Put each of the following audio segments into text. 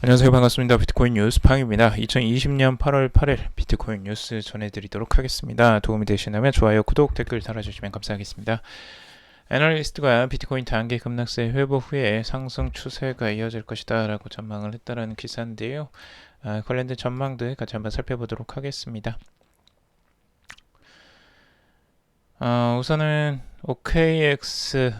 안녕하세요. 반갑습니다. 비트코인 뉴스 팡입니다. 2020년 8월 8일 비트코인 뉴스 전해드리도록 하겠습니다. 도움이 되시나면 좋아요, 구독, 댓글 달아주시면 감사하겠습니다. 애널리스트가 비트코인 단기 급락세 회복 후에 상승 추세가 이어질 것이다 라고 전망을 했다라는 기사인데요. 관련된 전망들 같이 한번 살펴보도록 하겠습니다. 우선은 OKX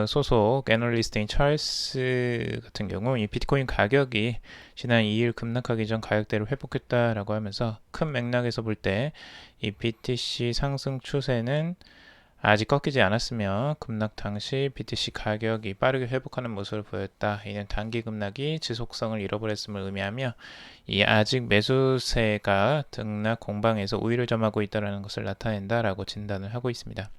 소속 애널리스트인 찰스 같은 경우 이 비트코인 가격이 지난 2일 급락하기 전 가격대를 회복했다라고 하면서 큰 맥락에서 볼 때 이 BTC 상승 추세는 아직 꺾이지 않았으며 급락 당시 BTC 가격이 빠르게 회복하는 모습을 보였다. 이는 단기 급락이 지속성을 잃어버렸음을 의미하며 이 아직 매수세가 등락 공방에서 우위를 점하고 있다는 것을 나타낸다라고 진단을 하고 있습니다.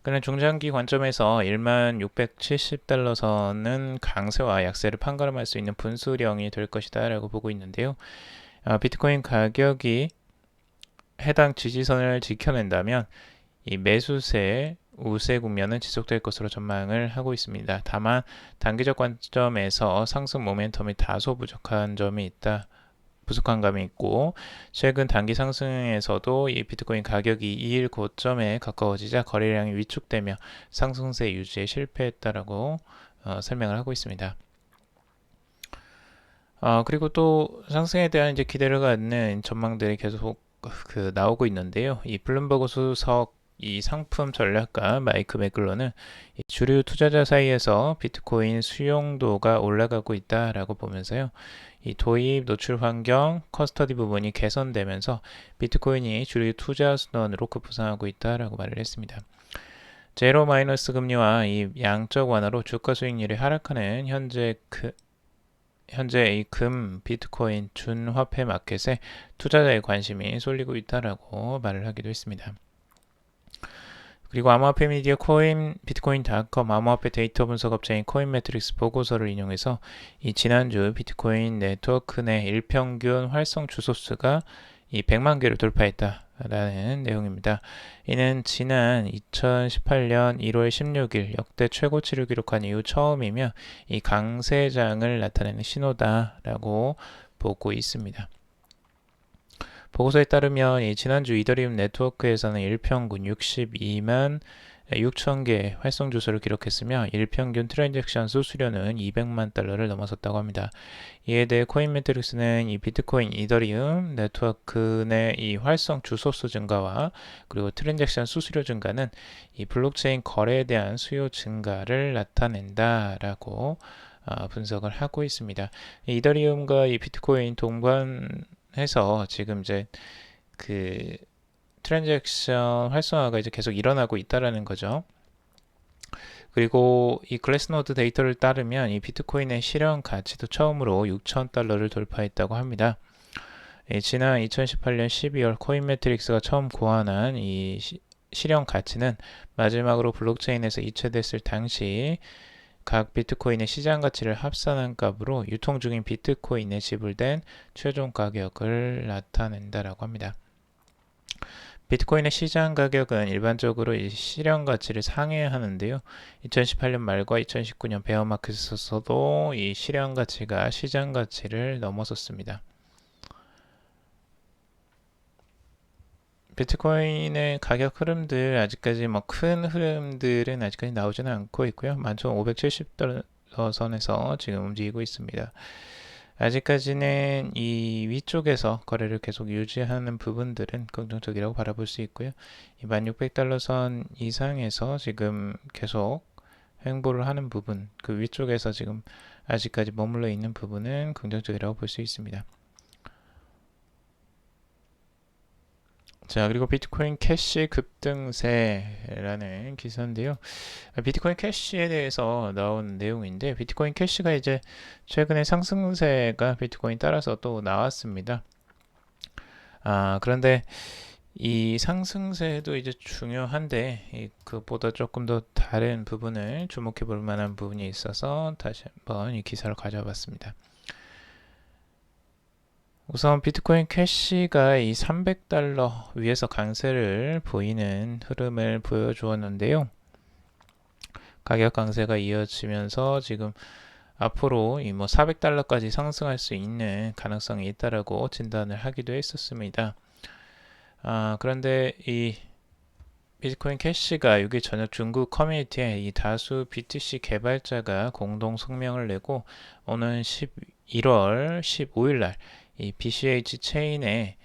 그는 중장기 관점에서 1670달러 선은 강세와 약세를 판가름할 수 있는 분수령이 될 것이다 라고 보고 있는데요. 비트코인 가격이 해당 지지선을 지켜낸다면 이 매수세 우세 국면은 지속될 것으로 전망을 하고 있습니다. 다만 단기적 관점에서 상승 모멘텀이 다소 부족한 감이 있고 최근 단기 상승에서도 이 비트코인 가격이 2일 고점에 가까워지자 거래량이 위축되며 상승세 유지에 실패했다라고 설명을 하고 있습니다. 그리고 또 상승에 대한 이제 기대를 갖는 전망들이 계속 나오고 있는데요. 이 블룸버그 수석 이 상품 전략가 마이크 맥글로는 주류 투자자 사이에서 비트코인 수용도가 올라가고 있다라고 보면서요. 이 도입, 노출 환경, 커스터디 부분이 개선되면서 비트코인이 주류 투자 순원으로 급부상하고 있다라고 말을 했습니다. 제로 마이너스 금리와 이 양적 완화로 주가 수익률이 하락하는 현재 이 비트코인 준화폐 마켓에 투자자의 관심이 쏠리고 있다라고 말을 하기도 했습니다. 그리고 암호화폐 미디어 비트코인닷컴 암호화폐 데이터 분석 업체인 코인매트릭스 보고서를 인용해서 이 지난주 비트코인 네트워크 내 일평균 활성 주소 수가 이 100만 개를 돌파했다라는 내용입니다. 이는 지난 2018년 1월 16일 역대 최고치를 기록한 이후 처음이며 이 강세장을 나타내는 신호다라고 보고 있습니다. 보고서에 따르면 지난주 이더리움 네트워크에서는 일평균 62만 6천 개의 활성 주소를 기록했으며 일평균 트랜잭션 수수료는 200만 달러를 넘어섰다고 합니다. 이에 대해 코인매트릭스는 이 비트코인 이더리움 네트워크 내 이 활성 주소 수 증가와 그리고 트랜잭션 수수료 증가는 이 블록체인 거래에 대한 수요 증가를 나타낸다라고 분석을 하고 있습니다. 이더리움과 이 비트코인 동반해서 지금 이제 그 트랜잭션 활성화가 이제 계속 일어나고 있다라는 거죠. 그리고 이 글래스노드 데이터를 따르면 이 비트코인의 실현 가치도 처음으로 6,000달러를 돌파했다고 합니다. 지난 2018년 12월 코인매트릭스가 처음 고안한 이 실현 가치는 마지막으로 블록체인에서 이체됐을 당시 각 비트코인의 시장 가치를 합산한 값으로 유통 중인 비트코인에 지불된 최종 가격을 나타낸다라고 합니다. 비트코인의 시장 가격은 일반적으로 이 실현 가치를 상회하는데요. 2018년 말과 2019년 베어마켓에서도 이 실현 가치가 시장 가치를 넘어섰습니다. 비트코인의 가격 흐름들 아직까지 뭐 큰 흐름들은 아직까지 나오지는 않고 있고요. 11,570달러 선에서 지금 움직이고 있습니다. 아직까지는 이 위쪽에서 거래를 계속 유지하는 부분들은 긍정적이라고 바라볼 수 있고요. 이 1600달러 선 이상에서 지금 계속 횡보를 하는 부분, 그 위쪽에서 지금 아직까지 머물러 있는 부분은 긍정적이라고 볼 수 있습니다. 자, 그리고 비트코인 캐시 급등세라는 기사인데요. 비트코인 캐시에 대해서 나온 내용인데, 비트코인 캐시가 이제 최근에 상승세가 비트코인 따라서 또 나왔습니다. 그런데 이 상승세도 이제 중요한데, 그보다 조금 더 다른 부분을 주목해 볼 만한 부분이 있어서 다시 한번 이 기사를 가져봤습니다. 우선 비트코인 캐시가 이 300달러 위에서 강세를 보이는 흐름을 보여주었는데요. 가격 강세가 이어지면서 지금 앞으로 이 뭐 400달러까지 상승할 수 있는 가능성이 있다라고 진단을 하기도 했었습니다. 그런데 이 비트코인 캐시가 6일 저녁 중국 커뮤니티에 이 다수 BTC 개발자가 공동 성명을 내고 오는 11월 15일 날 이 BCH 체인에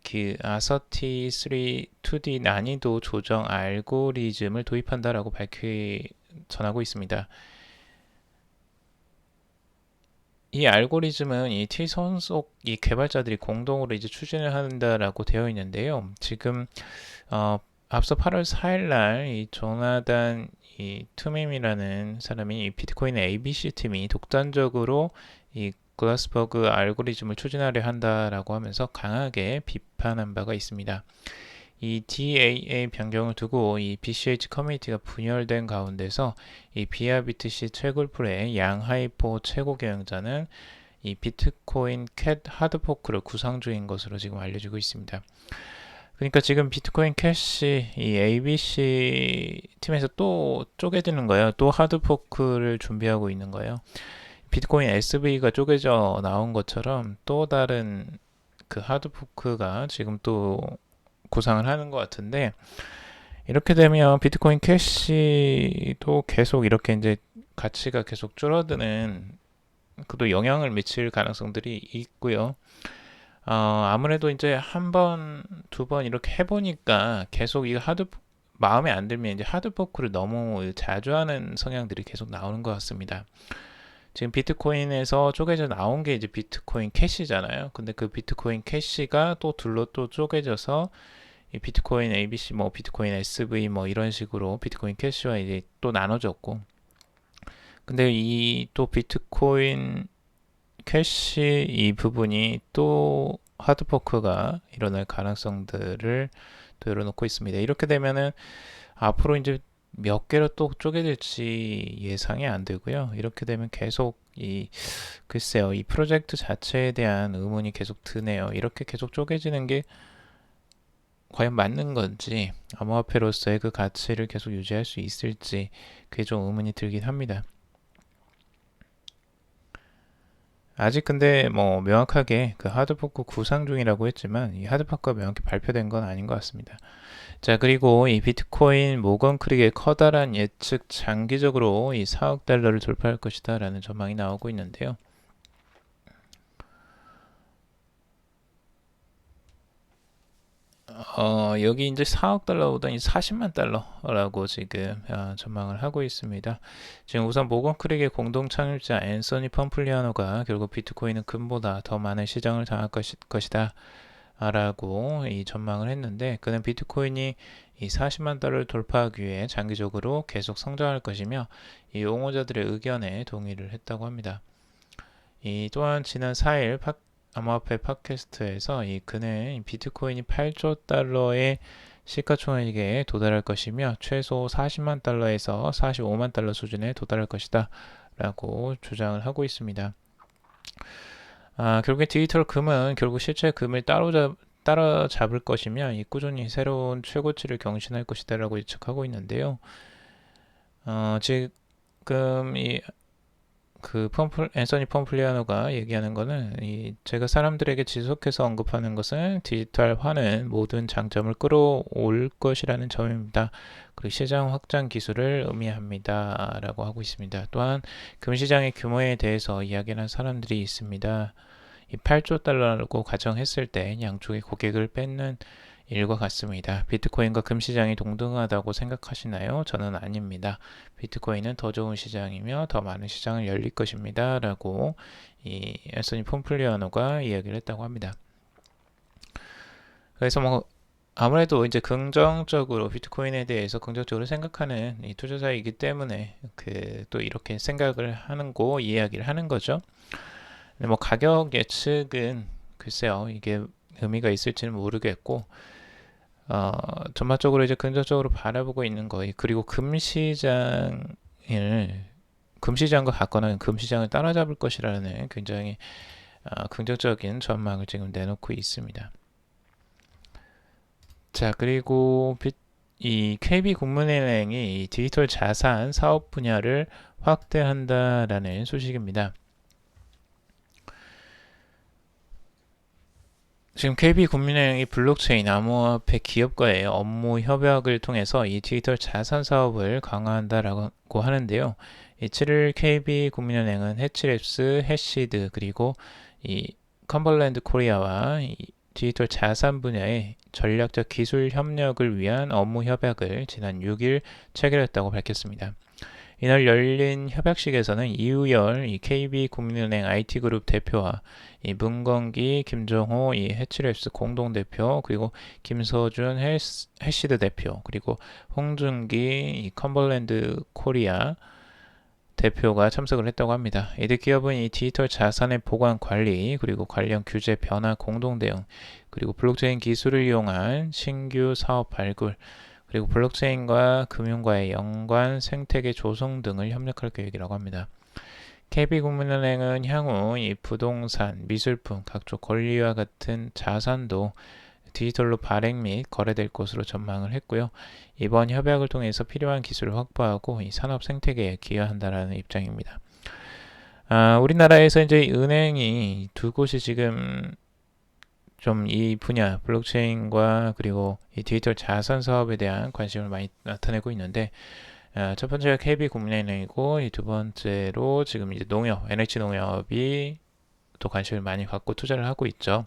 그 아서티3 2D 난이도 조정 알고리즘을 도입한다라고 전하고 있습니다. 이 알고리즘은 이 T손 속 이 개발자들이 공동으로 이제 추진을 한다라고 되어 있는데요. 지금 앞서 8월 4일 날 이 조나단 이 투밈이라는 사람이 이 비트코인 ABC 팀이 독단적으로 이 글라스버그 알고리즘을 추진하려 한다라고 하면서 강하게 비판한 바가 있습니다. 이 DAA 변경을 두고 이 BCH 커뮤니티가 분열된 가운데서 이 비아비트C 최골프의 양하이포 최고 경영자는 이 비트코인 캣 하드포크를 구상 중인 것으로 지금 알려지고 있습니다. 그러니까 지금 비트코인 캐시 이 ABC 팀에서 또 쪼개지는 거예요. 또 하드포크를 준비하고 있는 거예요. 비트코인 SV가 쪼개져 나온 것처럼 또 다른 그 하드포크가 지금 또 구상을 하는 것 같은데, 이렇게 되면 비트코인 캐시도 계속 이렇게 이제 가치가 계속 줄어드는 그도 영향을 미칠 가능성들이 있고요. 아무래도 이제 한 번, 두 번 이렇게 해보니까 계속 이 마음에 안 들면 이제 하드포크를 너무 자주 하는 성향들이 계속 나오는 것 같습니다. 지금 비트코인에서 쪼개져 나온 게 이제 비트코인 캐시잖아요. 근데 그 비트코인 캐시가 또 둘로 또 쪼개져서 이 비트코인 ABC, 뭐 비트코인 SV 뭐 이런 식으로 비트코인 캐시와 이제 또 나눠졌고, 근데 이 또 비트코인 캐시 이 부분이 또 하드포크가 일어날 가능성들을 또 열어놓고 있습니다. 이렇게 되면은 앞으로 이제 몇 개로 또 쪼개질지 예상이 안 되고요. 이렇게 되면 계속 글쎄요, 이 프로젝트 자체에 대한 의문이 계속 드네요. 이렇게 계속 쪼개지는 게 과연 맞는 건지, 암호화폐로서의 그 가치를 계속 유지할 수 있을지, 그게 좀 의문이 들긴 합니다. 아직 근데 뭐 명확하게 그 하드포크 구상 중이라고 했지만 이 하드포크가 명확히 발표된 건 아닌 것 같습니다. 자, 그리고 이 비트코인 모건 크릭의 커다란 예측, 장기적으로 이 4억 달러를 돌파할 것이다 라는 전망이 나오고 있는데요. 여기 이제 4억 달러보다 40만 달러라고 지금 전망을 하고 있습니다. 지금 우선 모건 크릭의 공동 창립자 앤서니 펌플리아노가 결국 비트코인은 금보다 더 많은 시장을 장악할 것이다 라고 이 전망을 했는데, 그는 비트코인이 이 40만 달러를 돌파하기 위해 장기적으로 계속 성장할 것이며 이 옹호자들의 의견에 동의를 했다고 합니다. 또한 지난 4일 암호화폐 팟캐스트에서 그는 비트코인이 8조 달러의 시가총액에 도달할 것이며 최소 40만 달러에서 45만 달러 수준에 도달할 것이다 라고 주장을 하고 있습니다. 결국에 디지털 금은 결국 실제 금을 따라잡을 것이며 꾸준히 새로운 최고치를 경신할 것이다 라고 예측하고 있는데요. 지금 앤서니 펌플리아노가 얘기하는 거는 제가 사람들에게 지속해서 언급하는 것은 디지털화는 모든 장점을 끌어올 것이라는 점입니다. 그리고 시장 확장 기술을 의미합니다 라고 하고 있습니다. 또한 금시장의 규모에 대해서 이야기하는 사람들이 있습니다. 8조 달러라고 가정했을 때 양쪽의 고객을 뺏는 일과 같습니다. 비트코인과 금시장이 동등하다고 생각하시나요? 저는 아닙니다. 비트코인은 더 좋은 시장이며 더 많은 시장을 열릴 것입니다 라고 앤서니 폼플리아노가 이야기를 했다고 합니다. 그래서 뭐 아무래도 이제 긍정적으로 비트코인에 대해서 긍정적으로 생각하는 투자자이기 때문에 또 이렇게 생각을 하는 거 이야기를 하는 거죠. 근데 뭐 가격 예측은 글쎄요, 이게 의미가 있을지는 모르겠고, 전반적으로 이제 긍정적으로 바라보고 있는 거예요. 그리고 금시장과 같거나 금시장을 따라잡을 것이라는 굉장히 긍정적인 전망을 지금 내놓고 있습니다. 자, 그리고 이 KB국민은행이 이 디지털 자산 사업 분야를 확대한다라는 소식입니다. 지금 KB국민은행이 블록체인 암호화폐 기업과의 업무 협약을 통해서 이 디지털 자산 사업을 강화한다라고 하는데요. 7일 KB국민은행은 해치랩스, 해시드 그리고 이 컴벌랜드 코리아와 이 디지털 자산 분야의 전략적 기술 협력을 위한 업무 협약을 지난 6일 체결했다고 밝혔습니다. 이날 열린 협약식에서는 이우열 KB국민은행 IT그룹 대표와 이 문건기, 김정호 해치랩스 공동대표, 그리고 김서준 해시드 대표, 그리고 홍준기 컴벌랜드 코리아 대표가 참석을 했다고 합니다. 이들 기업은 이 디지털 자산의 보관 관리, 그리고 관련 규제 변화 공동 대응, 그리고 블록체인 기술을 이용한 신규 사업 발굴, 그리고 블록체인과 금융과의 연관, 생태계 조성 등을 협력할 계획이라고 합니다. KB국민은행은 향후 이 부동산, 미술품, 각종 권리와 같은 자산도 디지털로 발행 및 거래될 것으로 전망을 했고요. 이번 협약을 통해서 필요한 기술을 확보하고 이 산업 생태계에 기여한다는 입장입니다. 우리나라에서 이제 은행이 두 곳이 지금 좀 이 분야 블록체인과 그리고 이 디지털 자산 사업에 대한 관심을 많이 나타내고 있는데 첫 번째가 KB국민은행이고 이 두 번째로 지금 이제 농협, NH농협이 또 관심을 많이 갖고 투자를 하고 있죠.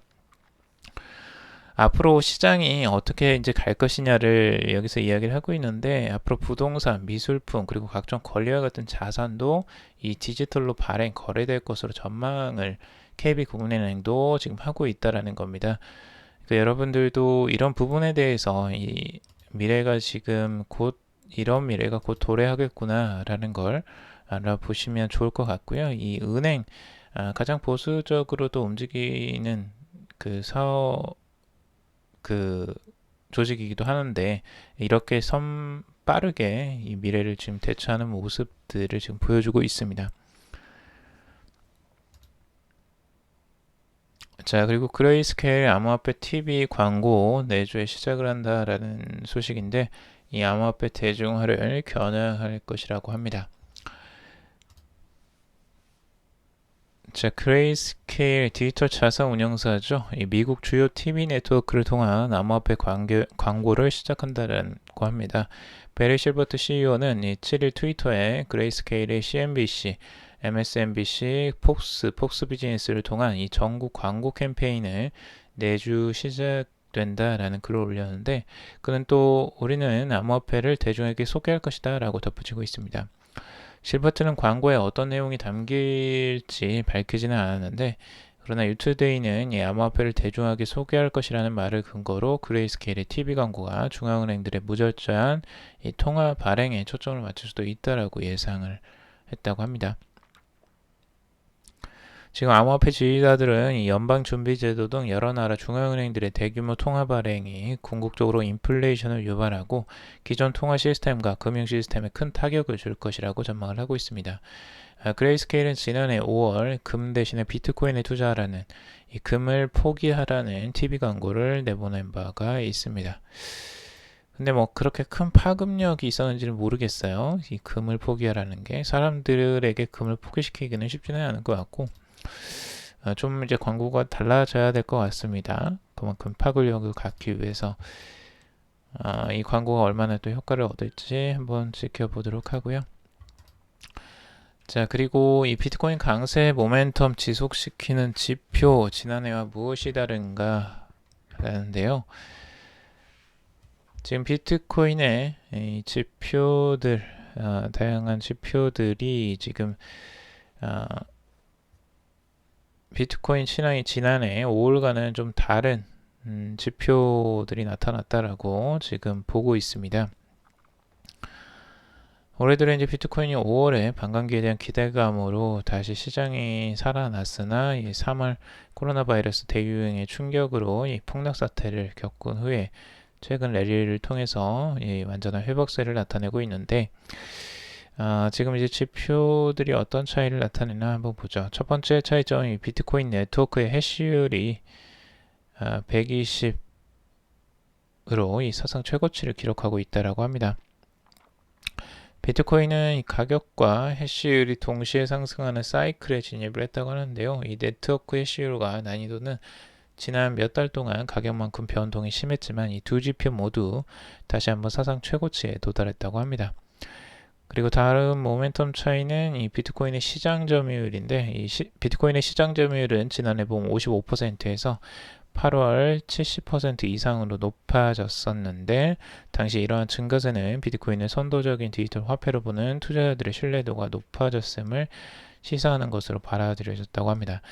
앞으로 시장이 어떻게 이제 갈 것이냐를 여기서 이야기를 하고 있는데 앞으로 부동산, 미술품 그리고 각종 권리와 같은 자산도 이 디지털로 발행, 거래될 것으로 전망을 KB국민은행도 지금 하고 있다라는 겁니다. 그러니까 여러분들도 이런 부분에 대해서 이 미래가 지금 곧 이런 미래가 곧 도래하겠구나라는 걸 알아보시면 좋을 것 같고요. 이 은행 가장 보수적으로도 움직이는 그 사업 그 조직이기도 하는데 이렇게 빠르게 이 미래를 지금 대처하는 모습들을 지금 보여주고 있습니다. 자, 그리고 그레이스케일 암호화폐 TV 광고 내주에 시작을 한다라는 소식인데 이 암호화폐 대중화를 겨냥할 것이라고 합니다. 자, 그레이스케일 디지털 자산 운영사죠. 이 미국 주요 TV 네트워크를 통한 암호화폐 광고를 시작한다고 합니다. 베리 실버트 CEO는 7일 트위터에 그레이스케일의 CNBC, MSNBC, 폭스 비즈니스를 통한 이 전국 광고 캠페인을 내주 시작된다라는 글을 올렸는데 그는 또 우리는 암호화폐를 대중에게 소개할 것이다 라고 덧붙이고 있습니다. 실버트는 광고에 어떤 내용이 담길지 밝히지는 않았는데 그러나 유투데이는 이 암호화폐를 대중에게 소개할 것이라는 말을 근거로 그레이스케일의 TV 광고가 중앙은행들의 무절제한 이 통화 발행에 초점을 맞출 수도 있다라고 예상을 했다고 합니다. 지금 암호화폐 지휘자들은 이 연방준비제도 등 여러 나라 중앙은행들의 대규모 통화 발행이 궁극적으로 인플레이션을 유발하고 기존 통화 시스템과 금융 시스템에 큰 타격을 줄 것이라고 전망을 하고 있습니다. 그레이스케일은 지난해 5월 금 대신에 비트코인에 투자하라는 이 금을 포기하라는 TV 광고를 내보낸 바가 있습니다. 근데 뭐 그렇게 큰 파급력이 있었는지는 모르겠어요. 이 금을 포기하라는 게 사람들에게 금을 포기시키기는 쉽지는 않을 것 같고 좀 이제 광고가 달라져야 될 것 같습니다. 그만큼 파급력을 갖기 위해서 이 광고가 얼마나 또 효과를 얻을지 한번 지켜보도록 하고요. 자, 그리고 이 비트코인 강세 모멘텀 지속시키는 지표 지난해와 무엇이 다른가 라는데요. 지금 비트코인의 이 지표들 다양한 지표들이 지금 비트코인 신앙이 지난해 5월과는 좀 다른 지표들이 나타났다라고 지금 보고 있습니다. 올해 들어 이제 비트코인이 5월에 반감기에 대한 기대감으로 다시 시장이 살아났으나 이 3월 코로나 바이러스 대유행의 충격으로 이 폭락 사태를 겪은 후에 최근 랠리를 통해서 이 완전한 회복세를 나타내고 있는데 지금 이제 지표들이 어떤 차이를 나타내나 한번 보죠. 첫 번째 차이점이 비트코인 네트워크의 해시율이 120의 이 사상 최고치를 기록하고 있다라고 합니다. 비트코인은 이 가격과 해시율이 동시에 상승하는 사이클에 진입을 했다고 하는데요. 이 네트워크 해시율과 난이도는 지난 몇 달 동안 가격만큼 변동이 심했지만 이 두 지표 모두 다시 한번 사상 최고치에 도달했다고 합니다. 그리고 다른 모멘텀 차이는 이 비트코인의 시장 점유율인데, 비트코인의 시장 점유율은 지난해 보면 55%에서 8월 70% 이상으로 높아졌었는데, 당시 이러한 증가세는 비트코인을 선도적인 디지털 화폐로 보는 투자자들의 신뢰도가 높아졌음을 시사하는 것으로 받아들여졌다고 합니다.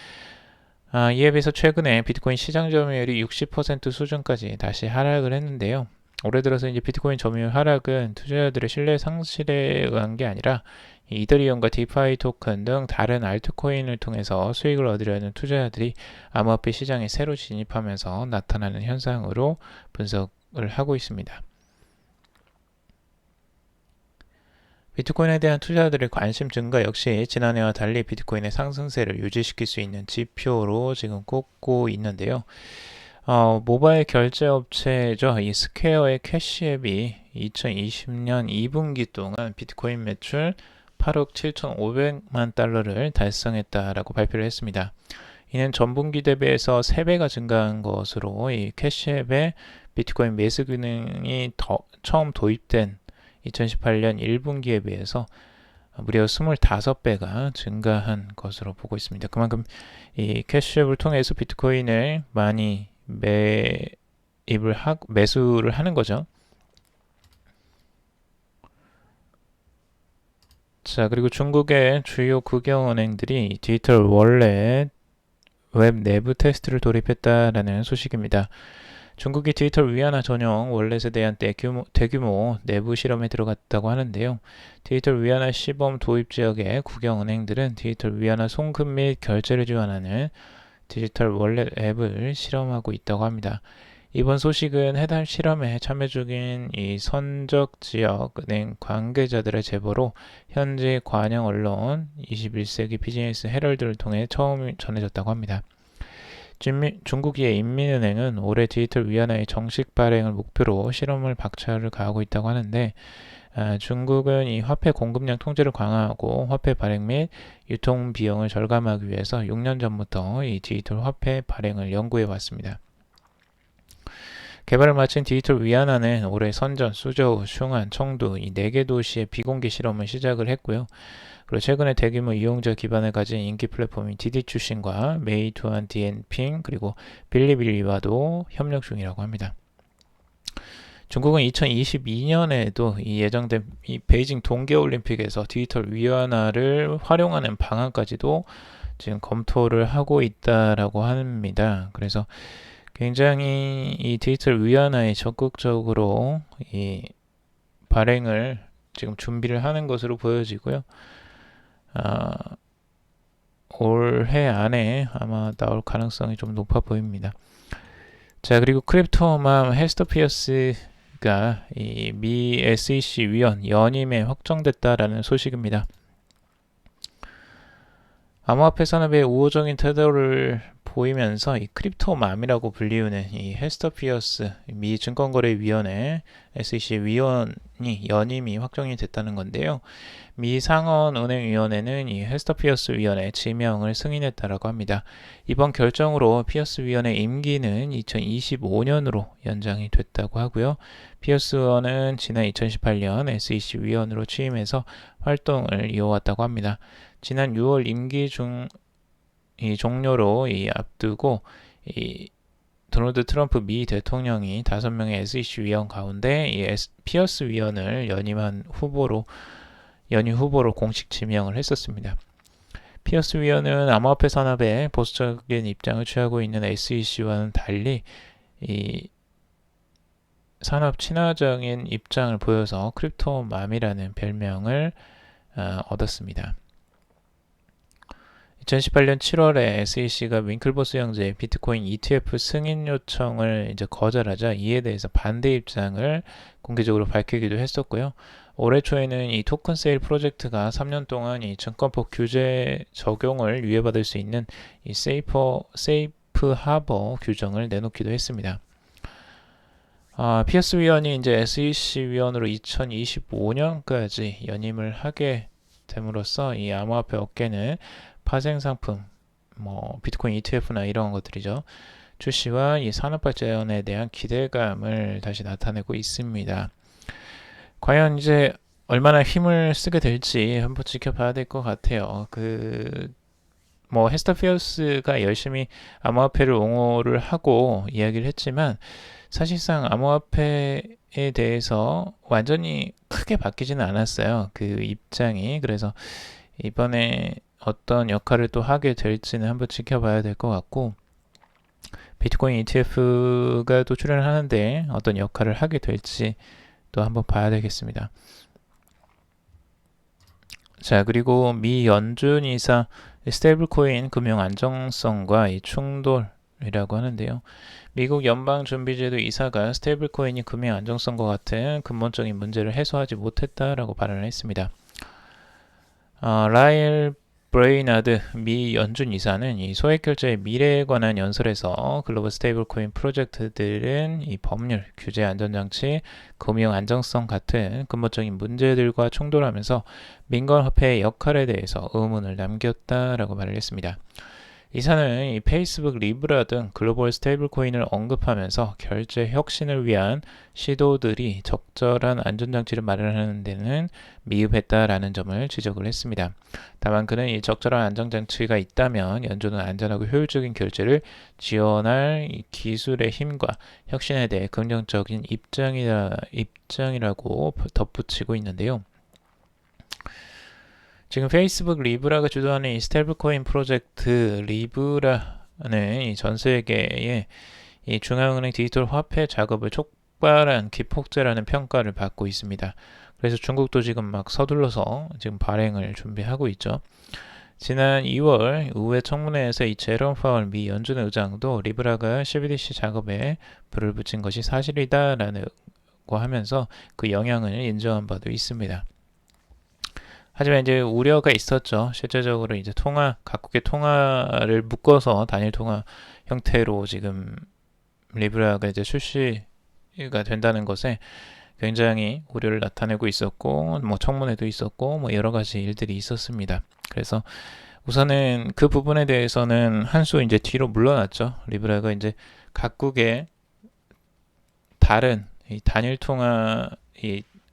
이에 비해서 최근에 비트코인 시장 점유율이 60% 수준까지 다시 하락을 했는데요. 올해 들어서 이제 비트코인 점유율 하락은 투자자들의 신뢰 상실에 의한 게 아니라 이더리움과 디파이 토큰 등 다른 알트코인을 통해서 수익을 얻으려는 투자자들이 암호화폐 시장에 새로 진입하면서 나타나는 현상으로 분석을 하고 있습니다. 비트코인에 대한 투자자들의 관심 증가 역시 지난해와 달리 비트코인의 상승세를 유지시킬 수 있는 지표로 지금 꼽고 있는데요. 모바일 결제 업체죠. 이 스퀘어의 캐시앱이 2020년 2분기 동안 비트코인 매출 8억 7,500만 달러를 달성했다라고 발표를 했습니다. 이는 전분기 대비해서 3배가 증가한 것으로 이 캐시앱의 비트코인 매수 기능이 처음 도입된 2018년 1분기에 비해서 무려 25배가 증가한 것으로 보고 있습니다. 그만큼 이 캐시앱을 통해서 비트코인을 많이 매수를 하는 거죠. 자, 그리고 중국의 주요 국영은행들이 디지털 월렛 웹 내부 테스트를 도입했다라는 소식입니다. 중국이 디지털 위안화 전용 월렛에 대한 대규모 내부 실험에 들어갔다고 하는데요. 디지털 위안화 시범 도입 지역의 국영은행들은 디지털 위안화 송금 및 결제를 지원하는 디지털 월렛 앱을 실험하고 있다고 합니다. 이번 소식은 해당 실험에 참여 중인 이 선적 지역 은행 관계자들의 제보로 현지 관영 언론 21세기 비즈니스 헤럴드를 통해 처음 전해졌다고 합니다. 중국의 인민은행은 올해 디지털 위안화의 정식 발행을 목표로 실험을 박차를 가하고 있다고 하는데, 중국은 이 화폐 공급량 통제를 강화하고 화폐 발행 및 유통 비용을 절감하기 위해서 6년 전부터 이 디지털 화폐 발행을 연구해 왔습니다. 개발을 마친 디지털 위안화는 올해 선전, 수저우, 슝안, 청두 이 4개 도시의 비공개 실험을 시작을 했고요. 그리고 최근에 대규모 이용자 기반을 가진 인기 플랫폼인 디디 출신과 메이투안 디엔핑 그리고 빌리빌리와도 협력 중이라고 합니다. 중국은 2022년에도 이 예정된 이 베이징 동계올림픽에서 디지털 위안화를 활용하는 방안까지도 지금 검토를 하고 있다라고 합니다. 그래서 굉장히 이 디지털 위안화에 적극적으로 이 발행을 지금 준비를 하는 것으로 보여지고요. 올해 안에 아마 나올 가능성이 좀 높아 보입니다. 자, 그리고 크립토맘 헤스터 피어스가 이 미 SEC 위원 연임에 확정됐다라는 소식입니다. 암호화폐 산업의 우호적인 태도를 보이면서 이 크립토맘이라고 불리우는 이 헤스터 피어스 미 증권거래위원회 SEC 위원이 연임이 확정이 됐다는 건데요. 미 상원은행위원회는 이 헤스터 피어스 위원회 지명을 승인했다라고 합니다. 이번 결정으로 피어스 위원회 임기는 2025년으로 연장이 됐다고 하고요. 피어스 의원은 지난 2018년 SEC 위원으로 취임해서 활동을 이어왔다고 합니다. 지난 6월 임기 종료로 앞두고 도널드 트럼프 미 대통령이 5명의 SEC 위원 가운데 피어스 위원을 연임 후보로 공식 지명을 했었습니다. 피어스 위원은 암호화폐 산업에 보수적인 입장을 취하고 있는 SEC와는 달리 산업 친화적인 입장을 보여서 크립토맘이라는 별명을 얻었습니다. 2018년 7월에 SEC가 윙클보스 형제의 비트코인 ETF 승인 요청을 거절하자 이에 대해서 반대 입장을 공개적으로 밝히기도 했었고요. 올해 초에는 이 토큰 세일 프로젝트가 3년 동안 이 증권법 규제 적용을 유예받을 수 있는 이 세이프 하버 규정을 내놓기도 했습니다. 피어스 위원이 이제 SEC 위원으로 2025년까지 연임을 하게 됨으로써 이 암호화폐 업계는 파생 상품, 뭐 비트코인 ETF나 이런 것들이죠. 출시와 이 산업 발전에 대한 기대감을 다시 나타내고 있습니다. 과연 이제 얼마나 힘을 쓰게 될지 한번 지켜봐야 될 것 같아요. 뭐 헤스터 피어스가 열심히 암호화폐를 옹호를 하고 이야기를 했지만 사실상 암호화폐에 대해서 완전히 크게 바뀌지는 않았어요. 그 입장이. 그래서 이번에 어떤 역할을 또 하게 될지는 한번 지켜봐야 될 것 같고, 비트코인 ETF가 또 출연을 하는데 어떤 역할을 하게 될지 또 한번 봐야 되겠습니다. 자, 그리고 미 연준 이사 스테이블 코인 금융 안정성과 이 충돌이라고 하는데요. 미국 연방준비제도 이사가 스테이블 코인이 금융 안정성과 같은 근본적인 문제를 해소하지 못했다라고 발언을 했습니다. 라일 브레이나드 미 연준 이사는 이 소액 결제의 미래에 관한 연설에서 글로벌 스테이블 코인 프로젝트들은 이 법률, 규제 안전장치, 금융 안정성 같은 근본적인 문제들과 충돌하면서 민간 화폐의 역할에 대해서 의문을 남겼다라고 말을 했습니다. 이사는 이 페이스북 리브라 등 글로벌 스테이블 코인을 언급하면서 결제 혁신을 위한 시도들이 적절한 안전장치를 마련하는 데는 미흡했다라는 점을 지적을 했습니다. 다만 그는 이 적절한 안전장치가 있다면 연준은 안전하고 효율적인 결제를 지원할 이 기술의 힘과 혁신에 대해 긍정적인 입장이라고 덧붙이고 있는데요. 지금 페이스북 리브라가 주도하는 이 스테이블 코인 프로젝트 리브라는 이 전 세계의 이 중앙은행 디지털 화폐 작업을 촉발한 기폭제라는 평가를 받고 있습니다. 그래서 중국도 지금 막 서둘러서 지금 발행을 준비하고 있죠. 지난 2월 의회 청문회에서 이 제롬 파월 미 연준 의장도 리브라가 CBDC 작업에 불을 붙인 것이 사실이다라고 하면서 그 영향을 인정한 바도 있습니다. 하지만 이제 우려가 있었죠. 실제적으로 이제 각국의 통화를 묶어서 단일 통화 형태로 지금 리브라가 이제 출시가 된다는 것에 굉장히 우려를 나타내고 있었고, 뭐 청문회도 있었고, 뭐 여러 가지 일들이 있었습니다. 그래서 우선은 그 부분에 대해서는 한 수 이제 뒤로 물러났죠. 리브라가 이제 각국의 다른 이 단일 통화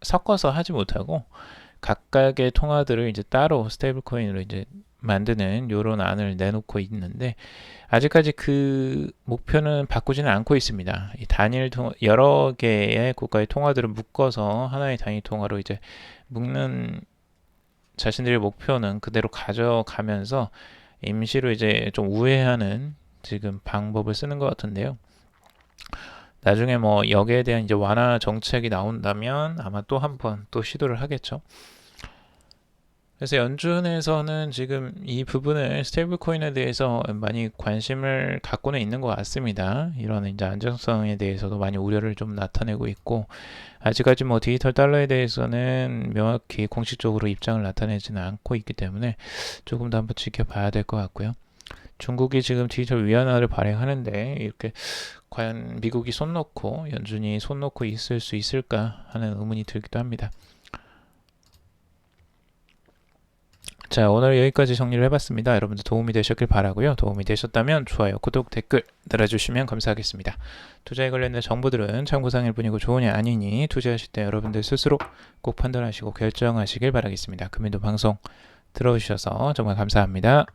섞어서 하지 못하고 각각의 통화들을 이제 따로 스테이블 코인으로 이제 만드는 이런 안을 내놓고 있는데 아직까지 그 목표는 바꾸지는 않고 있습니다. 이 단일 여러 개의 국가의 통화들을 묶어서 하나의 단일 통화로 이제 묶는 자신들의 목표는 그대로 가져가면서 임시로 이제 좀 우회하는 지금 방법을 쓰는 것 같은데요. 나중에 뭐 여기에 대한 이제 완화 정책이 나온다면 아마 또 한 번 또 시도를 하겠죠. 그래서 연준에서는 지금 이 부분을 스테이블 코인에 대해서 많이 관심을 갖고는 있는 것 같습니다. 이런 이제 안정성에 대해서도 많이 우려를 좀 나타내고 있고 아직까지 뭐 디지털 달러에 대해서는 명확히 공식적으로 입장을 나타내지는 않고 있기 때문에 조금 더 한번 지켜봐야 될 것 같고요. 중국이 지금 디지털 위안화를 발행하는데 이렇게 과연 미국이 손 놓고 연준이 손 놓고 있을 수 있을까 하는 의문이 들기도 합니다. 자, 오늘 여기까지 정리를 해봤습니다. 여러분들 도움이 되셨길 바라고요. 도움이 되셨다면 좋아요, 구독, 댓글 달아주시면 감사하겠습니다. 투자에 관련된 정보들은 참고상일 뿐이고 좋으냐 아니니 투자하실 때 여러분들 스스로 꼭 판단하시고 결정하시길 바라겠습니다. 금일도 방송 들어주셔서 정말 감사합니다.